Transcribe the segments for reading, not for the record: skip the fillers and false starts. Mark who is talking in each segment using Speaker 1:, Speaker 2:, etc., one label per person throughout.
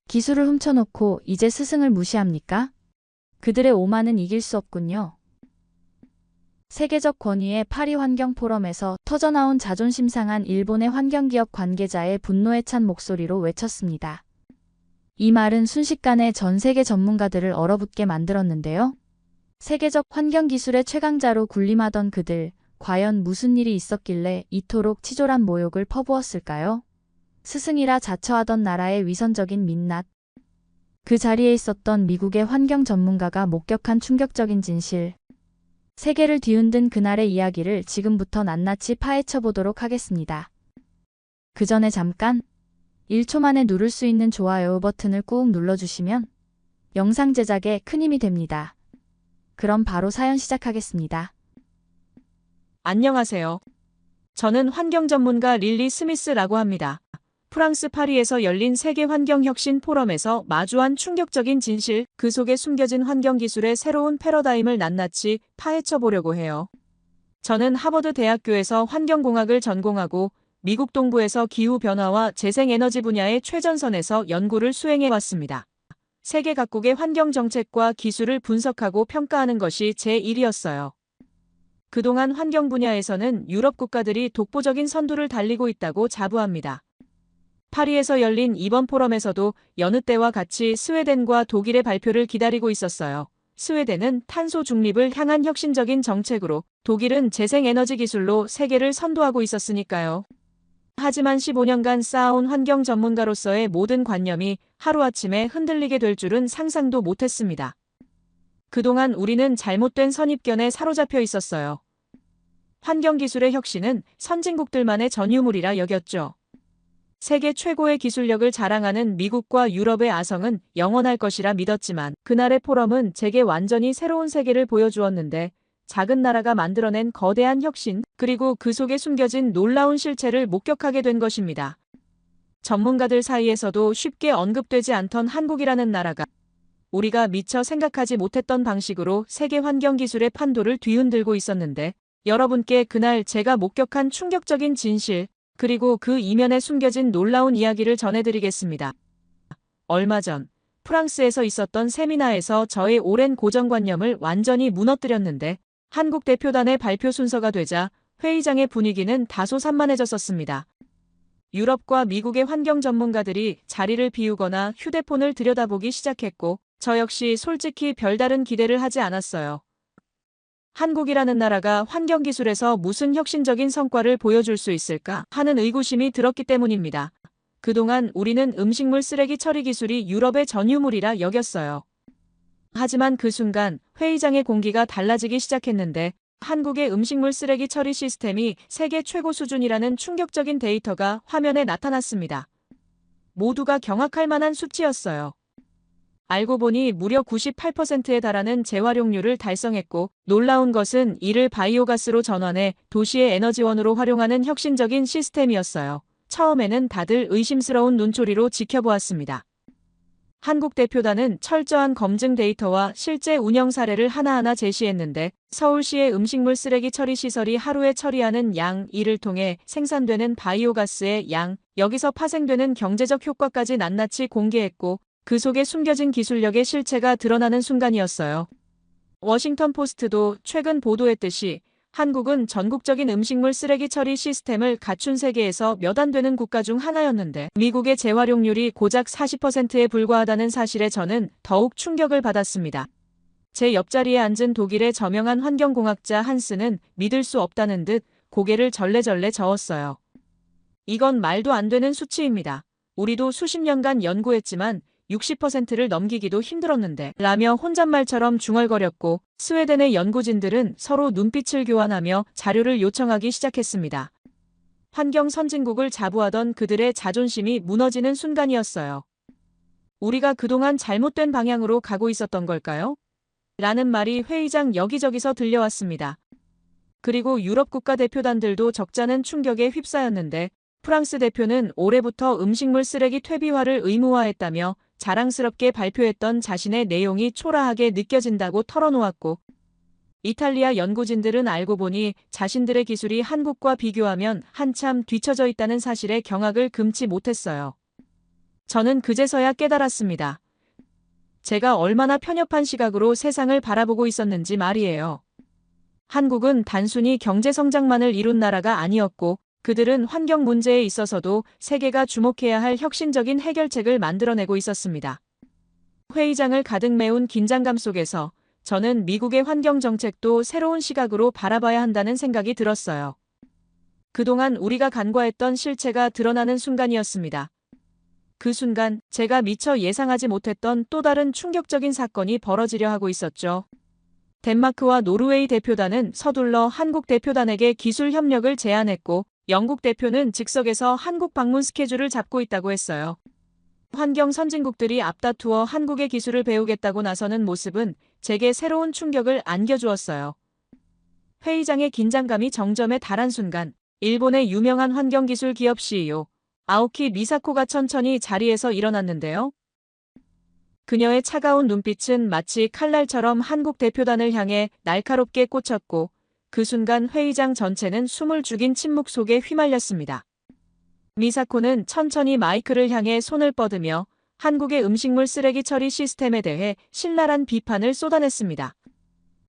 Speaker 1: 기술을 훔쳐놓고 이제 스승을 무시합니까? 그들의 오만은 이길 수 없군요. 세계적 권위의 파리 환경 포럼에서 터져나온 자존심 상한 일본의 환경기업 관계자의 분노에 찬 목소리로 외쳤습니다. 이 말은 순식간에 전 세계 전문가들을 얼어붙게 만들었는데요. 세계적 환경기술의 최강자로 군림하던 그들, 과연 무슨 일이 있었길래 이토록 치졸한 모욕을 퍼부었을까요? 스승이라 자처하던 나라의 위선적인 민낯. 그 자리에 있었던 미국의 환경 전문가가 목격한 충격적인 진실. 세계를 뒤흔든 그날의 이야기를 지금부터 낱낱이 파헤쳐 보도록 하겠습니다. 그 전에 잠깐 1초 만에 누를 수 있는 좋아요 버튼을 꾹 눌러주시면 영상 제작에 큰 힘이 됩니다. 그럼 바로 사연 시작하겠습니다.
Speaker 2: 안녕하세요. 저는 환경 전문가 릴리 스미스라고 합니다. 프랑스 파리에서 열린 세계 환경혁신 포럼에서 마주한 충격적인 진실, 그 속에 숨겨진 환경기술의 새로운 패러다임을 낱낱이 파헤쳐 보려고 해요. 저는 하버드 대학교에서 환경공학을 전공하고 미국 동부에서 기후변화와 재생에너지 분야의 최전선에서 연구를 수행해 왔습니다. 세계 각국의 환경정책과 기술을 분석하고 평가하는 것이 제 일이었어요. 그동안 환경 분야에서는 유럽 국가들이 독보적인 선두를 달리고 있다고 자부합니다. 파리에서 열린 이번 포럼에서도 여느 때와 같이 스웨덴과 독일의 발표를 기다리고 있었어요. 스웨덴은 탄소 중립을 향한 혁신적인 정책으로, 독일은 재생에너지 기술로 세계를 선도하고 있었으니까요. 하지만 15년간 쌓아온 환경 전문가로서의 모든 관념이 하루아침에 흔들리게 될 줄은 상상도 못했습니다. 그동안 우리는 잘못된 선입견에 사로잡혀 있었어요. 환경기술의 혁신은 선진국들만의 전유물이라 여겼죠. 세계 최고의 기술력을 자랑하는 미국과 유럽의 아성은 영원할 것이라 믿었지만 그날의 포럼은 제게 완전히 새로운 세계를 보여주었는데, 작은 나라가 만들어낸 거대한 혁신, 그리고 그 속에 숨겨진 놀라운 실체를 목격하게 된 것입니다. 전문가들 사이에서도 쉽게 언급되지 않던 한국이라는 나라가 우리가 미처 생각하지 못했던 방식으로 세계 환경기술의 판도를 뒤흔들고 있었는데, 여러분께 그날 제가 목격한 충격적인 진실, 그리고 그 이면에 숨겨진 놀라운 이야기를 전해드리겠습니다. 얼마 전 프랑스에서 있었던 세미나에서 저의 오랜 고정관념을 완전히 무너뜨렸는데, 한국 대표단의 발표 순서가 되자 회의장의 분위기는 다소 산만해졌었습니다. 유럽과 미국의 환경 전문가들이 자리를 비우거나 휴대폰을 들여다보기 시작했고, 저 역시 솔직히 별다른 기대를 하지 않았어요. 한국이라는 나라가 환경기술에서 무슨 혁신적인 성과를 보여줄 수 있을까 하는 의구심이 들었기 때문입니다. 그동안 우리는 음식물 쓰레기 처리 기술이 유럽의 전유물이라 여겼어요. 하지만 그 순간 회의장의 공기가 달라지기 시작했는데, 한국의 음식물 쓰레기 처리 시스템이 세계 최고 수준이라는 충격적인 데이터가 화면에 나타났습니다. 모두가 경악할 만한 수치였어요. 알고 보니 무려 98%에 달하는 재활용률을 달성했고, 놀라운 것은 이를 바이오가스로 전환해 도시의 에너지원으로 활용하는 혁신적인 시스템이었어요. 처음에는 다들 의심스러운 눈초리로 지켜보았습니다. 한국 대표단은 철저한 검증 데이터와 실제 운영 사례를 하나하나 제시했는데, 서울시의 음식물 쓰레기 처리 시설이 하루에 처리하는 양, 이를 통해 생산되는 바이오가스의 양, 여기서 파생되는 경제적 효과까지 낱낱이 공개했고, 그 속에 숨겨진 기술력의 실체가 드러나는 순간이었어요. 워싱턴 포스트도 최근 보도했듯이 한국은 전국적인 음식물 쓰레기 처리 시스템을 갖춘 세계에서 몇 안 되는 국가 중 하나였는데, 미국의 재활용률이 고작 40%에 불과하다는 사실에 저는 더욱 충격을 받았습니다. 제 옆자리에 앉은 독일의 저명한 환경공학자 한스는 믿을 수 없다는 듯 고개를 절레절레 저었어요. 이건 말도 안 되는 수치입니다. 우리도 수십 년간 연구했지만 60%를 넘기기도 힘들었는데 라며 혼잣말처럼 중얼거렸고, 스웨덴의 연구진들은 서로 눈빛을 교환하며 자료를 요청하기 시작했습니다. 환경 선진국을 자부하던 그들의 자존심이 무너지는 순간이었어요. 우리가 그동안 잘못된 방향으로 가고 있었던 걸까요? 라는 말이 회의장 여기저기서 들려왔습니다. 그리고 유럽 국가 대표단들도 적잖은 충격에 휩싸였는데, 프랑스 대표는 올해부터 음식물 쓰레기 퇴비화를 의무화했다며 자랑스럽게 발표했던 자신의 내용이 초라하게 느껴진다고 털어놓았고, 이탈리아 연구진들은 알고 보니 자신들의 기술이 한국과 비교하면 한참 뒤처져 있다는 사실에 경악을 금치 못했어요. 저는 그제서야 깨달았습니다. 제가 얼마나 편협한 시각으로 세상을 바라보고 있었는지 말이에요. 한국은 단순히 경제 성장만을 이룬 나라가 아니었고, 그들은 환경 문제에 있어서도 세계가 주목해야 할 혁신적인 해결책을 만들어내고 있었습니다. 회의장을 가득 메운 긴장감 속에서 저는 미국의 환경 정책도 새로운 시각으로 바라봐야 한다는 생각이 들었어요. 그동안 우리가 간과했던 실체가 드러나는 순간이었습니다. 그 순간 제가 미처 예상하지 못했던 또 다른 충격적인 사건이 벌어지려 하고 있었죠. 덴마크와 노르웨이 대표단은 서둘러 한국 대표단에게 기술 협력을 제안했고, 영국 대표는 즉석에서 한국 방문 스케줄을 잡고 있다고 했어요. 환경 선진국들이 앞다투어 한국의 기술을 배우겠다고 나서는 모습은 제게 새로운 충격을 안겨주었어요. 회의장의 긴장감이 정점에 달한 순간, 일본의 유명한 환경기술 기업 CEO, 아오키 미사코가 천천히 자리에서 일어났는데요. 그녀의 차가운 눈빛은 마치 칼날처럼 한국 대표단을 향해 날카롭게 꽂혔고, 그 순간 회의장 전체는 숨을 죽인 침묵 속에 휘말렸습니다. 미사코는 천천히 마이크를 향해 손을 뻗으며 한국의 음식물 쓰레기 처리 시스템에 대해 신랄한 비판을 쏟아냈습니다.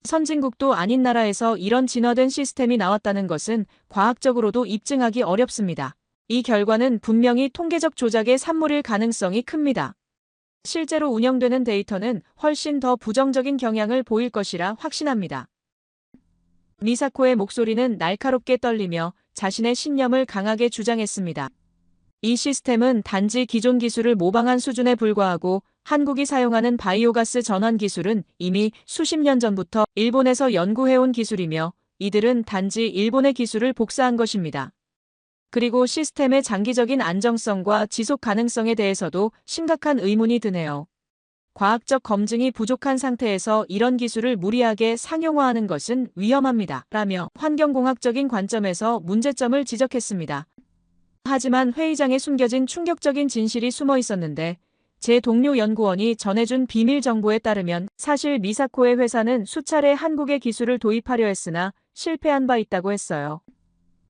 Speaker 2: 선진국도 아닌 나라에서 이런 진화된 시스템이 나왔다는 것은 과학적으로도 입증하기 어렵습니다. 이 결과는 분명히 통계적 조작의 산물일 가능성이 큽니다. 실제로 운영되는 데이터는 훨씬 더 부정적인 경향을 보일 것이라 확신합니다. 미사코의 목소리는 날카롭게 떨리며 자신의 신념을 강하게 주장했습니다. 이 시스템은 단지 기존 기술을 모방한 수준에 불과하고, 한국이 사용하는 바이오가스 전환 기술은 이미 수십 년 전부터 일본에서 연구해온 기술이며, 이들은 단지 일본의 기술을 복사한 것입니다. 그리고 시스템의 장기적인 안정성과 지속 가능성에 대해서도 심각한 의문이 드네요. 과학적 검증이 부족한 상태에서 이런 기술을 무리하게 상용화하는 것은 위험합니다. 라며 환경공학적인 관점에서 문제점을 지적했습니다. 하지만 회의장에 숨겨진 충격적인 진실이 숨어 있었는데, 제 동료 연구원이 전해준 비밀 정보에 따르면 사실 미사코의 회사는 수차례 한국의 기술을 도입하려 했으나 실패한 바 있다고 했어요.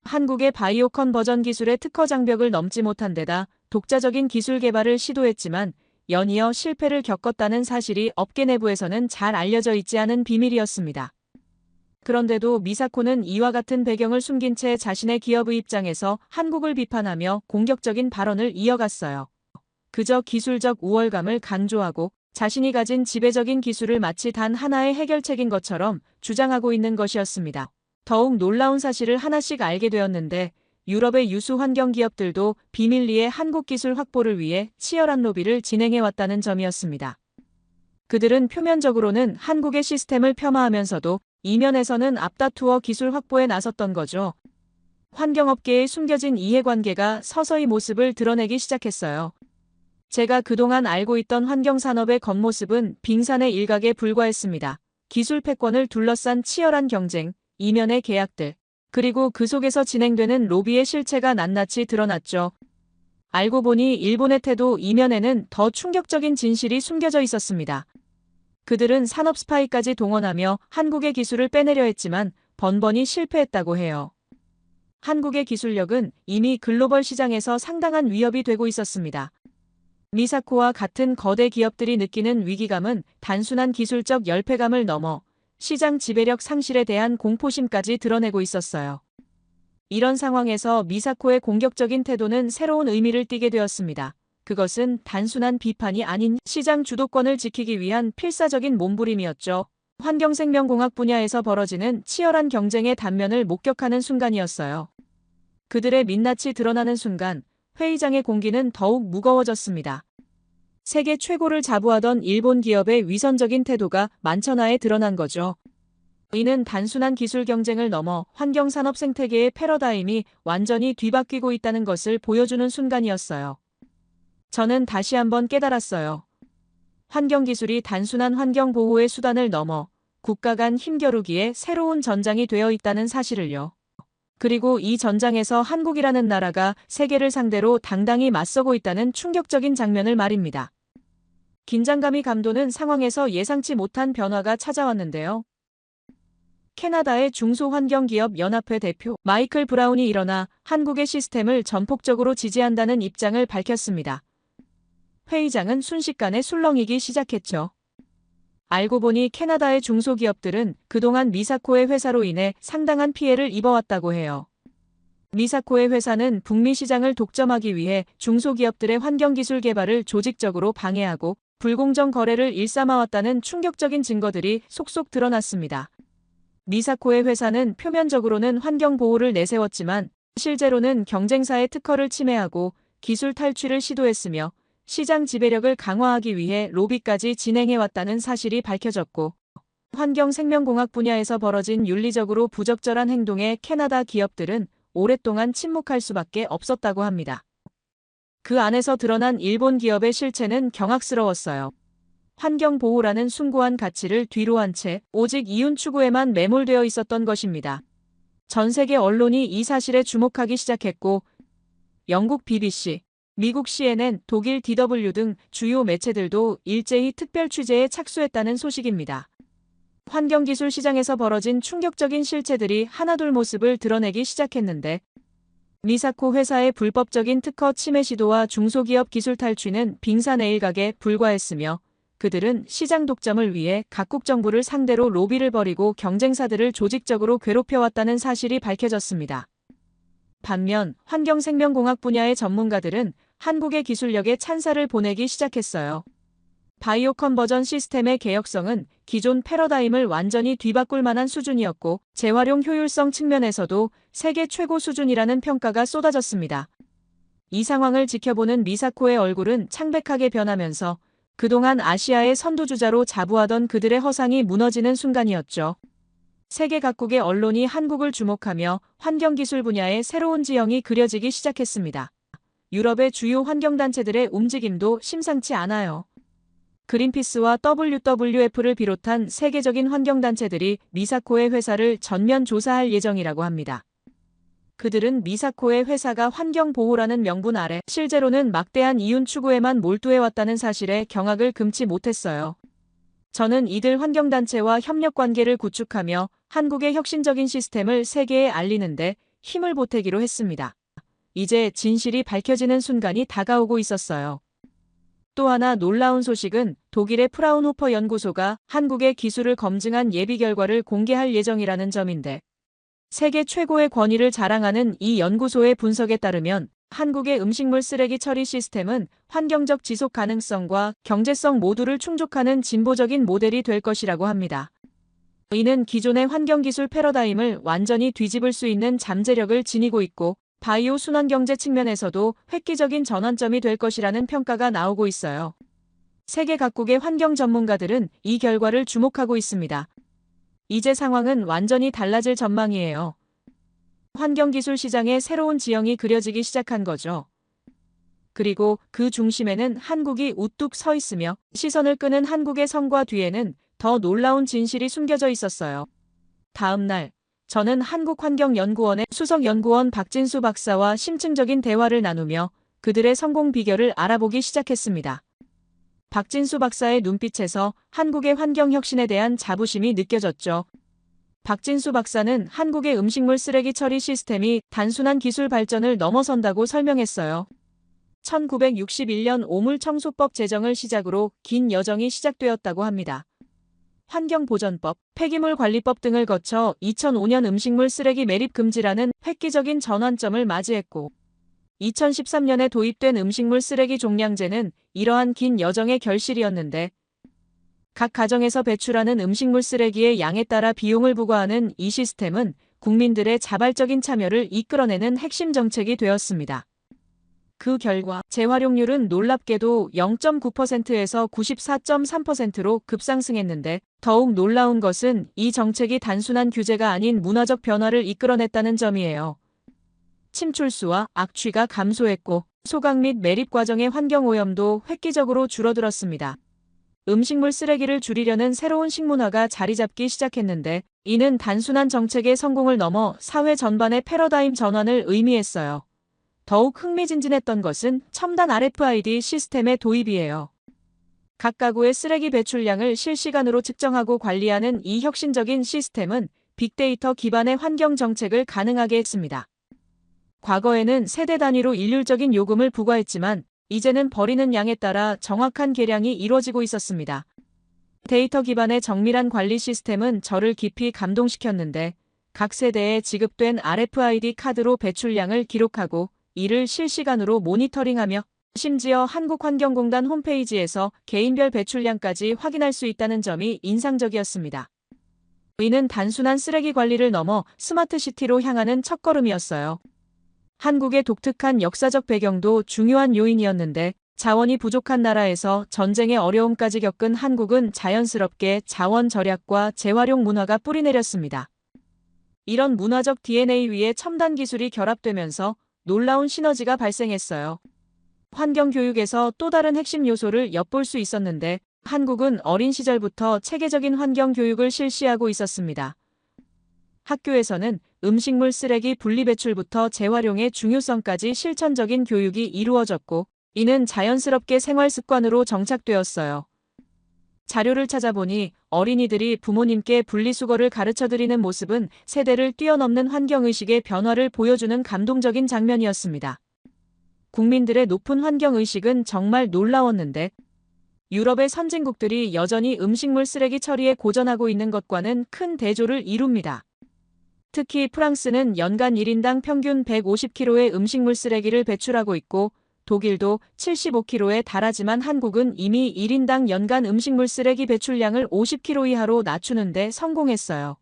Speaker 2: 한국의 바이오 컨버전 기술의 특허 장벽을 넘지 못한 데다 독자적인 기술 개발을 시도했지만 연이어 실패를 겪었다는 사실이 업계 내부에서는 잘 알려져 있지 않은 비밀이었습니다. 그런데도 미사코는 이와 같은 배경을 숨긴 채 자신의 기업의 입장에서 한국을 비판하며 공격적인 발언을 이어갔어요. 그저 기술적 우월감을 강조하고 자신이 가진 지배적인 기술을 마치 단 하나의 해결책인 것처럼 주장하고 있는 것이었습니다. 더욱 놀라운 사실을 하나씩 알게 되었는데, 유럽의 유수 환경 기업들도 비밀리에 한국 기술 확보를 위해 치열한 로비를 진행해왔다는 점이었습니다. 그들은 표면적으로는 한국의 시스템을 폄하하면서도 이면에서는 앞다투어 기술 확보에 나섰던 거죠. 환경업계의 숨겨진 이해관계가 서서히 모습을 드러내기 시작했어요. 제가 그동안 알고 있던 환경산업의 겉모습은 빙산의 일각에 불과했습니다. 기술 패권을 둘러싼 치열한 경쟁, 이면의 계약들, 그리고 그 속에서 진행되는 로비의 실체가 낱낱이 드러났죠. 알고 보니 일본의 태도 이면에는 더 충격적인 진실이 숨겨져 있었습니다. 그들은 산업 스파이까지 동원하며 한국의 기술을 빼내려 했지만 번번이 실패했다고 해요. 한국의 기술력은 이미 글로벌 시장에서 상당한 위협이 되고 있었습니다. 미사코와 같은 거대 기업들이 느끼는 위기감은 단순한 기술적 열패감을 넘어 시장 지배력 상실에 대한 공포심까지 드러내고 있었어요. 이런 상황에서 미사코의 공격적인 태도는 새로운 의미를 띠게 되었습니다. 그것은 단순한 비판이 아닌 시장 주도권을 지키기 위한 필사적인 몸부림이었죠. 환경생명공학 분야에서 벌어지는 치열한 경쟁의 단면을 목격하는 순간이었어요. 그들의 민낯이 드러나는 순간 회의장의 공기는 더욱 무거워졌습니다. 세계 최고를 자부하던 일본 기업의 위선적인 태도가 만천하에 드러난 거죠. 이는 단순한 기술 경쟁을 넘어 환경산업 생태계의 패러다임이 완전히 뒤바뀌고 있다는 것을 보여주는 순간이었어요. 저는 다시 한번 깨달았어요. 환경기술이 단순한 환경보호의 수단을 넘어 국가 간 힘겨루기의 새로운 전장이 되어 있다는 사실을요. 그리고 이 전장에서 한국이라는 나라가 세계를 상대로 당당히 맞서고 있다는 충격적인 장면을 말입니다. 긴장감이 감도는 상황에서 예상치 못한 변화가 찾아왔는데요. 캐나다의 중소환경기업 연합회 대표 마이클 브라운이 일어나 한국의 시스템을 전폭적으로 지지한다는 입장을 밝혔습니다. 회의장은 순식간에 술렁이기 시작했죠. 알고 보니 캐나다의 중소기업들은 그동안 미사코의 회사로 인해 상당한 피해를 입어왔다고 해요. 미사코의 회사는 북미 시장을 독점하기 위해 중소기업들의 환경기술 개발을 조직적으로 방해하고 불공정 거래를 일삼아왔다는 충격적인 증거들이 속속 드러났습니다. 미사코의 회사는 표면적으로는 환경 보호를 내세웠지만 실제로는 경쟁사의 특허를 침해하고 기술 탈취를 시도했으며 시장 지배력을 강화하기 위해 로비까지 진행해왔다는 사실이 밝혀졌고, 환경생명공학 분야에서 벌어진 윤리적으로 부적절한 행동에 캐나다 기업들은 오랫동안 침묵할 수밖에 없었다고 합니다. 그 안에서 드러난 일본 기업의 실체는 경악스러웠어요. 환경보호라는 숭고한 가치를 뒤로한 채 오직 이윤 추구에만 매몰되어 있었던 것입니다. 전 세계 언론이 이 사실에 주목하기 시작했고, 영국 BBC, 미국 CNN, 독일 DW 등 주요 매체들도 일제히 특별 취재에 착수했다는 소식입니다. 환경기술 시장에서 벌어진 충격적인 실체들이 하나둘 모습을 드러내기 시작했는데, 미사코 회사의 불법적인 특허 침해 시도와 중소기업 기술 탈취는 빙산의일각에 불과했으며, 그들은 시장 독점을 위해 각국 정부를 상대로 로비를 벌이고 경쟁사들을 조직적으로 괴롭혀왔다는 사실이 밝혀졌습니다. 반면 환경생명공학 분야의 전문가들은 한국의 기술력에 찬사를 보내기 시작했어요. 바이오 컨버전 시스템의 개혁성은 기존 패러다임을 완전히 뒤바꿀 만한 수준이었고, 재활용 효율성 측면에서도 세계 최고 수준이라는 평가가 쏟아졌습니다. 이 상황을 지켜보는 미사코의 얼굴은 창백하게 변하면서 그동안 아시아의 선두주자로 자부하던 그들의 허상이 무너지는 순간이었죠. 세계 각국의 언론이 한국을 주목하며 환경기술 분야의 새로운 지형이 그려지기 시작했습니다. 유럽의 주요 환경단체들의 움직임도 심상치 않아요. 그린피스와 WWF를 비롯한 세계적인 환경단체들이 미사코의 회사를 전면 조사할 예정이라고 합니다. 그들은 미사코의 회사가 환경보호라는 명분 아래 실제로는 막대한 이윤 추구에만 몰두해왔다는 사실에 경악을 금치 못했어요. 저는 이들 환경단체와 협력관계를 구축하며 한국의 혁신적인 시스템을 세계에 알리는데 힘을 보태기로 했습니다. 이제 진실이 밝혀지는 순간이 다가오고 있었어요. 또 하나 놀라운 소식은 독일의 프라운호퍼 연구소가 한국의 기술을 검증한 예비 결과를 공개할 예정이라는 점인데, 세계 최고의 권위를 자랑하는 이 연구소의 분석에 따르면 한국의 음식물 쓰레기 처리 시스템은 환경적 지속 가능성과 경제성 모두를 충족하는 진보적인 모델이 될 것이라고 합니다. 이는 기존의 환경기술 패러다임을 완전히 뒤집을 수 있는 잠재력을 지니고 있고, 바이오 순환경제 측면에서도 획기적인 전환점이 될 것이라는 평가가 나오고 있어요. 세계 각국의 환경 전문가들은 이 결과를 주목하고 있습니다. 이제 상황은 완전히 달라질 전망이에요. 환경기술 시장의 새로운 지형이 그려지기 시작한 거죠. 그리고 그 중심에는 한국이 우뚝 서 있으며 시선을 끄는 한국의 성과 뒤에는 더 놀라운 진실이 숨겨져 있었어요. 다음 날, 저는 한국환경연구원의 수석연구원 박진수 박사와 심층적인 대화를 나누며 그들의 성공 비결을 알아보기 시작했습니다. 박진수 박사의 눈빛에서 한국의 환경혁신에 대한 자부심이 느껴졌죠. 박진수 박사는 한국의 음식물 쓰레기 처리 시스템이 단순한 기술 발전을 넘어선다고 설명했어요. 1961년 오물청소법 제정을 시작으로 긴 여정이 시작되었다고 합니다. 환경보전법, 폐기물관리법 등을 거쳐 2005년 음식물 쓰레기 매립 금지라는 획기적인 전환점을 맞이했고, 2013년에 도입된 음식물 쓰레기 종량제는 이러한 긴 여정의 결실이었는데, 각 가정에서 배출하는 음식물 쓰레기의 양에 따라 비용을 부과하는 이 시스템은 국민들의 자발적인 참여를 이끌어내는 핵심 정책이 되었습니다. 그 결과 재활용률은 놀랍게도 0.9%에서 94.3%로 급상승했는데, 더욱 놀라운 것은 이 정책이 단순한 규제가 아닌 문화적 변화를 이끌어냈다는 점이에요. 침출수와 악취가 감소했고 소각 및 매립 과정의 환경오염도 획기적으로 줄어들었습니다. 음식물 쓰레기를 줄이려는 새로운 식문화가 자리 잡기 시작했는데, 이는 단순한 정책의 성공을 넘어 사회 전반의 패러다임 전환을 의미했어요. 더욱 흥미진진했던 것은 첨단 RFID 시스템의 도입이에요. 각 가구의 쓰레기 배출량을 실시간으로 측정하고 관리하는 이 혁신적인 시스템은 빅데이터 기반의 환경 정책을 가능하게 했습니다. 과거에는 세대 단위로 일률적인 요금을 부과했지만 이제는 버리는 양에 따라 정확한 계량이 이루어지고 있었습니다. 데이터 기반의 정밀한 관리 시스템은 저를 깊이 감동시켰는데 각 세대에 지급된 RFID 카드로 배출량을 기록하고 이를 실시간으로 모니터링하며 심지어 한국환경공단 홈페이지에서 개인별 배출량까지 확인할 수 있다는 점이 인상적이었습니다. 이는 단순한 쓰레기 관리를 넘어 스마트시티로 향하는 첫걸음이었어요. 한국의 독특한 역사적 배경도 중요한 요인이었는데 자원이 부족한 나라에서 전쟁의 어려움까지 겪은 한국은 자연스럽게 자원 절약과 재활용 문화가 뿌리내렸습니다. 이런 문화적 DNA 위에 첨단 기술이 결합되면서 놀라운 시너지가 발생했어요. 환경교육에서 또 다른 핵심 요소를 엿볼 수 있었는데 한국은 어린 시절부터 체계적인 환경교육을 실시하고 있었습니다. 학교에서는 음식물 쓰레기 분리배출부터 재활용의 중요성까지 실천적인 교육이 이루어졌고 이는 자연스럽게 생활 습관으로 정착되었어요. 자료를 찾아보니 어린이들이 부모님께 분리수거를 가르쳐드리는 모습은 세대를 뛰어넘는 환경의식의 변화를 보여주는 감동적인 장면이었습니다. 국민들의 높은 환경의식은 정말 놀라웠는데 유럽의 선진국들이 여전히 음식물 쓰레기 처리에 고전하고 있는 것과는 큰 대조를 이룹니다. 특히 프랑스는 연간 1인당 평균 150kg의 음식물 쓰레기를 배출하고 있고 독일도 75kg에 달하지만 한국은 이미 1인당 연간 음식물 쓰레기 배출량을 50kg 이하로 낮추는 데 성공했어요.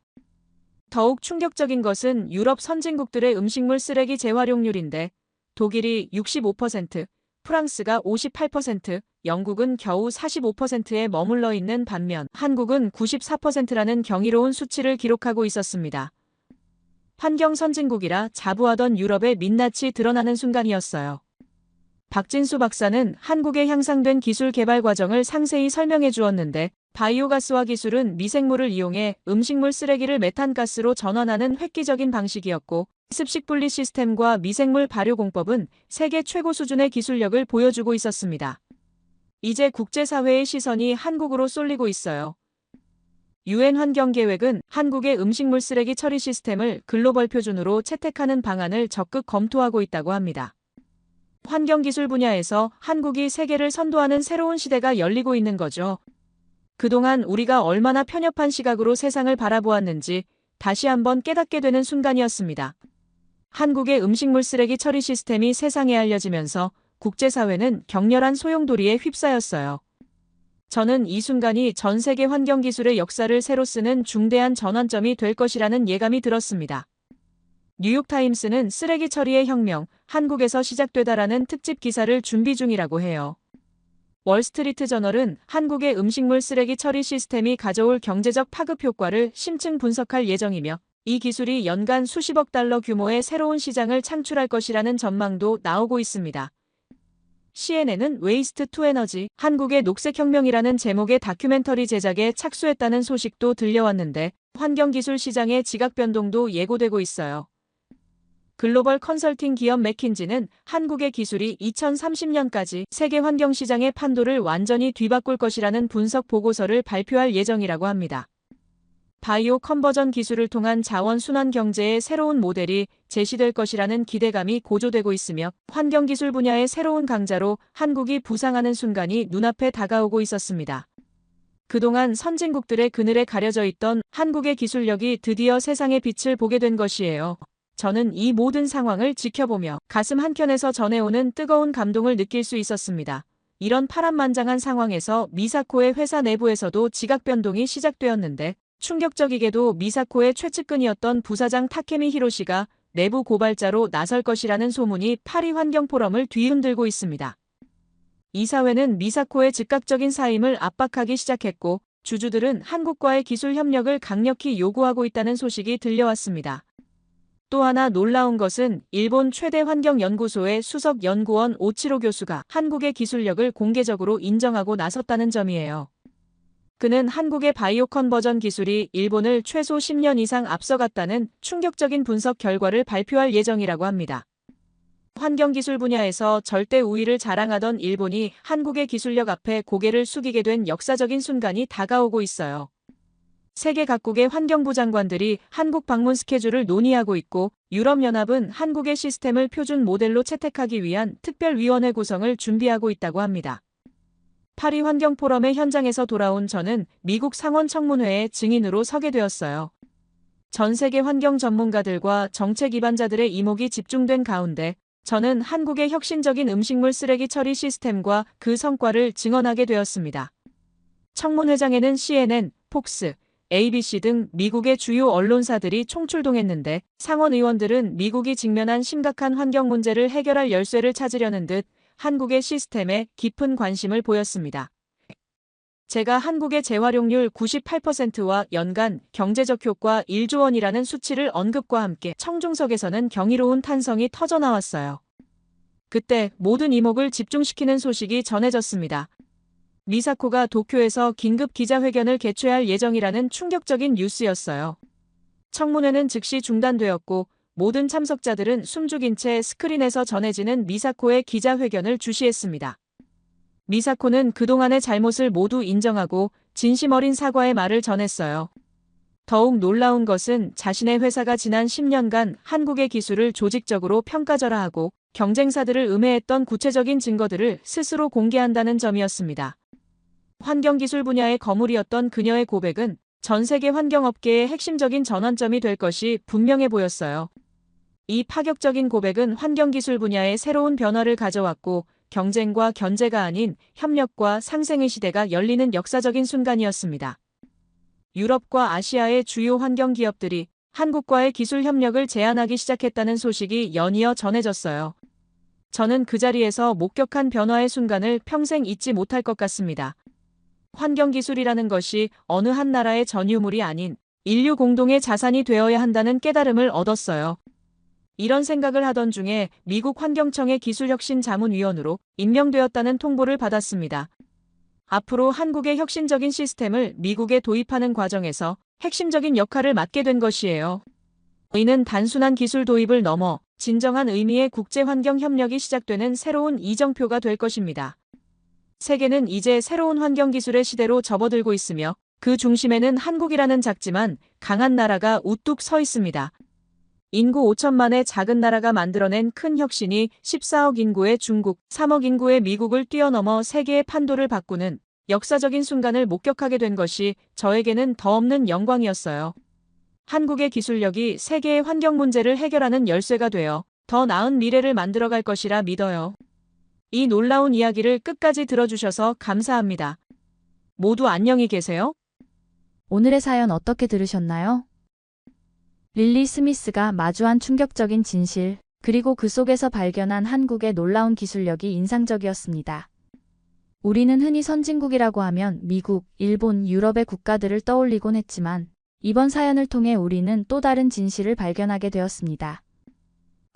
Speaker 2: 더욱 충격적인 것은 유럽 선진국들의 음식물 쓰레기 재활용률인데 독일이 65%, 프랑스가 58%, 영국은 겨우 45%에 머물러 있는 반면 한국은 94%라는 경이로운 수치를 기록하고 있었습니다. 환경 선진국이라 자부하던 유럽의 민낯이 드러나는 순간이었어요. 박진수 박사는 한국의 향상된 기술 개발 과정을 상세히 설명해 주었는데 바이오가스화 기술은 미생물을 이용해 음식물 쓰레기를 메탄가스로 전환하는 획기적인 방식이었고 습식 분리 시스템과 미생물 발효 공법은 세계 최고 수준의 기술력을 보여주고 있었습니다. 이제 국제사회의 시선이 한국으로 쏠리고 있어요. UN 환경계획은 한국의 음식물 쓰레기 처리 시스템을 글로벌 표준으로 채택하는 방안을 적극 검토하고 있다고 합니다. 환경기술 분야에서 한국이 세계를 선도하는 새로운 시대가 열리고 있는 거죠. 그동안 우리가 얼마나 편협한 시각으로 세상을 바라보았는지 다시 한번 깨닫게 되는 순간이었습니다. 한국의 음식물 쓰레기 처리 시스템이 세상에 알려지면서 국제사회는 격렬한 소용돌이에 휩싸였어요. 저는 이 순간이 전 세계 환경기술의 역사를 새로 쓰는 중대한 전환점이 될 것이라는 예감이 들었습니다. 뉴욕타임스는 쓰레기 처리의 혁명, 한국에서 시작되다라는 특집 기사를 준비 중이라고 해요. 월스트리트 저널은 한국의 음식물 쓰레기 처리 시스템이 가져올 경제적 파급 효과를 심층 분석할 예정이며 이 기술이 연간 수십억 달러 규모의 새로운 시장을 창출할 것이라는 전망도 나오고 있습니다. CNN은 웨이스트 투 에너지, 한국의 녹색혁명이라는 제목의 다큐멘터리 제작에 착수했다는 소식도 들려왔는데 환경기술 시장의 지각 변동도 예고되고 있어요. 글로벌 컨설팅 기업 맥킨지는 한국의 기술이 2030년까지 세계 환경시장의 판도를 완전히 뒤바꿀 것이라는 분석 보고서를 발표할 예정이라고 합니다. 바이오 컨버전 기술을 통한 자원 순환 경제의 새로운 모델이 제시될 것이라는 기대감이 고조되고 있으며 환경기술 분야의 새로운 강자로 한국이 부상하는 순간이 눈앞에 다가오고 있었습니다. 그동안 선진국들의 그늘에 가려져 있던 한국의 기술력이 드디어 세상의 빛을 보게 된 것이에요. 저는 이 모든 상황을 지켜보며 가슴 한켠에서 전해오는 뜨거운 감동을 느낄 수 있었습니다. 이런 파란만장한 상황에서 미사코의 회사 내부에서도 지각 변동이 시작되었는데 충격적이게도 미사코의 최측근이었던 부사장 타케미 히로시가 내부 고발자로 나설 것이라는 소문이 파리 환경포럼을 뒤흔들고 있습니다. 이사회는 미사코의 즉각적인 사임을 압박하기 시작했고 주주들은 한국과의 기술 협력을 강력히 요구하고 있다는 소식이 들려왔습니다. 또 하나 놀라운 것은 일본 최대 환경연구소의 수석 연구원 오치로 교수가 한국의 기술력을 공개적으로 인정하고 나섰다는 점이에요. 그는 한국의 바이오 컨버전 기술이 일본을 최소 10년 이상 앞서갔다는 충격적인 분석 결과를 발표할 예정이라고 합니다. 환경기술 분야에서 절대 우위를 자랑하던 일본이 한국의 기술력 앞에 고개를 숙이게 된 역사적인 순간이 다가오고 있어요. 세계 각국의 환경부 장관들이 한국 방문 스케줄을 논의하고 있고 유럽연합은 한국의 시스템을 표준 모델로 채택하기 위한 특별위원회 구성을 준비하고 있다고 합니다. 파리 환경포럼의 현장에서 돌아온 저는 미국 상원 청문회에 증인으로 서게 되었어요. 전 세계 환경 전문가들과 정책 기반자들의 이목이 집중된 가운데 저는 한국의 혁신적인 음식물 쓰레기 처리 시스템과 그 성과를 증언하게 되었습니다. 청문회장에는 CNN, 폭스, ABC 등 미국의 주요 언론사들이 총출동했는데 상원 의원들은 미국이 직면한 심각한 환경 문제를 해결할 열쇠를 찾으려는 듯 한국의 시스템에 깊은 관심을 보였습니다. 제가 한국의 재활용률 98%와 연간 경제적 효과 1조 원이라는 수치를 언급과 함께 청중석에서는 경이로운 탄성이 터져나왔어요. 그때 모든 이목을 집중시키는 소식이 전해졌습니다. 미사코가 도쿄에서 긴급 기자회견을 개최할 예정이라는 충격적인 뉴스였어요. 청문회는 즉시 중단되었고 모든 참석자들은 숨죽인 채 스크린에서 전해지는 미사코의 기자회견을 주시했습니다. 미사코는 그동안의 잘못을 모두 인정하고 진심 어린 사과의 말을 전했어요. 더욱 놀라운 것은 자신의 회사가 지난 10년간 한국의 기술을 조직적으로 평가절하하고 경쟁사들을 음해했던 구체적인 증거들을 스스로 공개한다는 점이었습니다. 환경기술 분야의 거물이었던 그녀의 고백은 전 세계 환경업계의 핵심적인 전환점이 될 것이 분명해 보였어요. 이 파격적인 고백은 환경기술 분야에 새로운 변화를 가져왔고 경쟁과 견제가 아닌 협력과 상생의 시대가 열리는 역사적인 순간이었습니다. 유럽과 아시아의 주요 환경 기업들이 한국과의 기술 협력을 제안하기 시작했다는 소식이 연이어 전해졌어요. 저는 그 자리에서 목격한 변화의 순간을 평생 잊지 못할 것 같습니다. 환경기술이라는 것이 어느 한 나라의 전유물이 아닌 인류 공동의 자산이 되어야 한다는 깨달음을 얻었어요. 이런 생각을 하던 중에 미국 환경청의 기술혁신자문위원으로 임명되었다는 통보를 받았습니다. 앞으로 한국의 혁신적인 시스템을 미국에 도입하는 과정에서 핵심적인 역할을 맡게 된 것이에요. 이는 단순한 기술 도입을 넘어 진정한 의미의 국제환경 협력이 시작되는 새로운 이정표가 될 것입니다. 세계는 이제 새로운 환경기술의 시대로 접어들고 있으며 그 중심에는 한국이라는 작지만 강한 나라가 우뚝 서 있습니다. 인구 5천만의 작은 나라가 만들어낸 큰 혁신이 14억 인구의 중국, 3억 인구의 미국을 뛰어넘어 세계의 판도를 바꾸는 역사적인 순간을 목격하게 된 것이 저에게는 더없는 영광이었어요. 한국의 기술력이 세계의 환경 문제를 해결하는 열쇠가 되어 더 나은 미래를 만들어갈 것이라 믿어요. 이 놀라운 이야기를 끝까지 들어주셔서 감사합니다. 모두 안녕히 계세요.
Speaker 1: 오늘의 사연 어떻게 들으셨나요? 릴리 스미스가 마주한 충격적인 진실, 그리고 그 속에서 발견한 한국의 놀라운 기술력이 인상적이었습니다. 우리는 흔히 선진국이라고 하면 미국, 일본, 유럽의 국가들을 떠올리곤 했지만 이번 사연을 통해 우리는 또 다른 진실을 발견하게 되었습니다.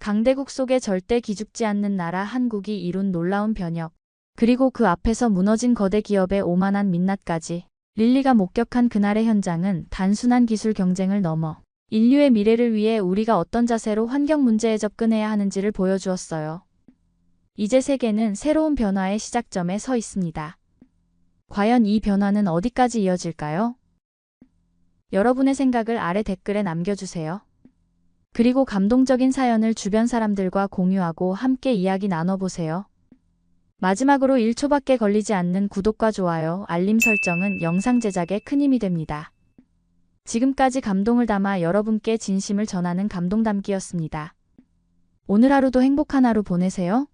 Speaker 1: 강대국 속에 절대 기죽지 않는 나라 한국이 이룬 놀라운 변혁, 그리고 그 앞에서 무너진 거대 기업의 오만한 민낯까지 릴리가 목격한 그날의 현장은 단순한 기술 경쟁을 넘어 인류의 미래를 위해 우리가 어떤 자세로 환경 문제에 접근해야 하는지를 보여주었어요. 이제 세계는 새로운 변화의 시작점에 서 있습니다. 과연 이 변화는 어디까지 이어질까요? 여러분의 생각을 아래 댓글에 남겨주세요. 그리고 감동적인 사연을 주변 사람들과 공유하고 함께 이야기 나눠보세요. 마지막으로 1초밖에 걸리지 않는 구독과 좋아요, 알림 설정은 영상 제작에 큰 힘이 됩니다. 지금까지 감동을 담아 여러분께 진심을 전하는 감동담기였습니다. 오늘 하루도 행복한 하루 보내세요.